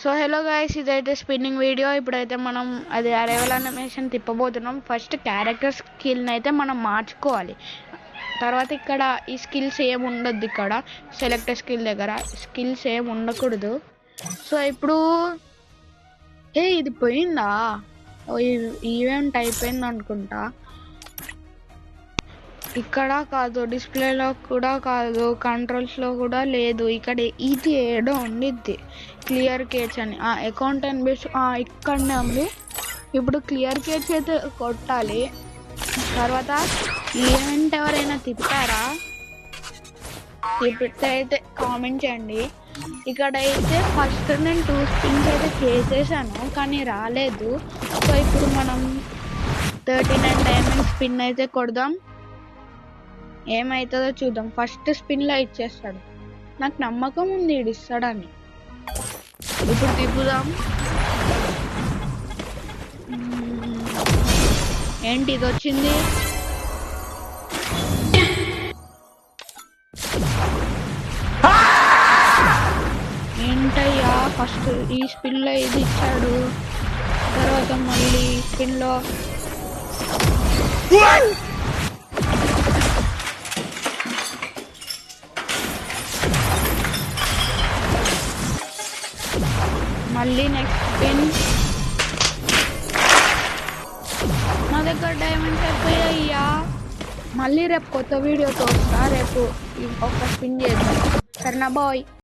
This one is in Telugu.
సో హలో గైస్, ఇదైతే స్పిన్నింగ్ వీడియో. ఇప్పుడైతే మనం అది అరైవల్ అనిమేషన్ తిప్పబోతున్నాం. ఫస్ట్ క్యారెక్టర్ స్కిల్ని అయితే మనం మార్చుకోవాలి. తర్వాత ఇక్కడ ఈ స్కిల్స్ ఏమి ఉండద్దు. ఇక్కడ సెలెక్ట్ స్కిల్ దగ్గర స్కిల్స్ ఏమి ఉండకూడదు. సో ఇప్పుడు ఇది పోయిందా? ఈవెంట్ అయిపోయింది అనుకుంటా. ఇక్కడ కాదు, డిస్ప్లేలో కూడా కాదు, కంట్రోల్స్లో కూడా లేదు. ఇక్కడ ఇది ఏడో ఉండిద్ది, క్లియర్ కేచ్ అని. అకౌంట్ అండ్ బేస్ ఇక్కడనే ఉంది. ఇప్పుడు క్లియర్ కేచ్ అయితే కొట్టాలి. తర్వాత ఈవెంట్ ఎవరైనా తిప్పుతారా? తిప్పితే అయితే కామెంట్ చేయండి. ఇక్కడైతే ఫస్ట్ నేను 2 స్పిన్స్ అయితే చేసేసాను, కానీ రాలేదు. సో ఇప్పుడు మనం 39 డైమండ్ స్పిన్ అయితే కొడదాం. ఏమవుతుందో చూద్దాం. ఫస్ట్ స్పిన్లో ఇచ్చేస్తాడు, నాకు నమ్మకం ఉంది ఇది ఇస్తాడని. ఇప్పుడు తిప్పుదాం. ఏంటి ఇది వచ్చింది? ఏంటయ్యా, ఫస్ట్ ఈ స్పిన్లో ఇది ఇచ్చాడు, తర్వాత మళ్ళీ స్పిన్లో మళ్ళీ నెక్స్ట్ స్పిన్. నా దగ్గర డైమండ్స్ అయిపోయాయ్యా. మళ్ళీ రేపు కొత్త వీడియోతో వస్తా. రేపు ఒక స్పిన్ చేద్దాం, సరేనా బాయ్.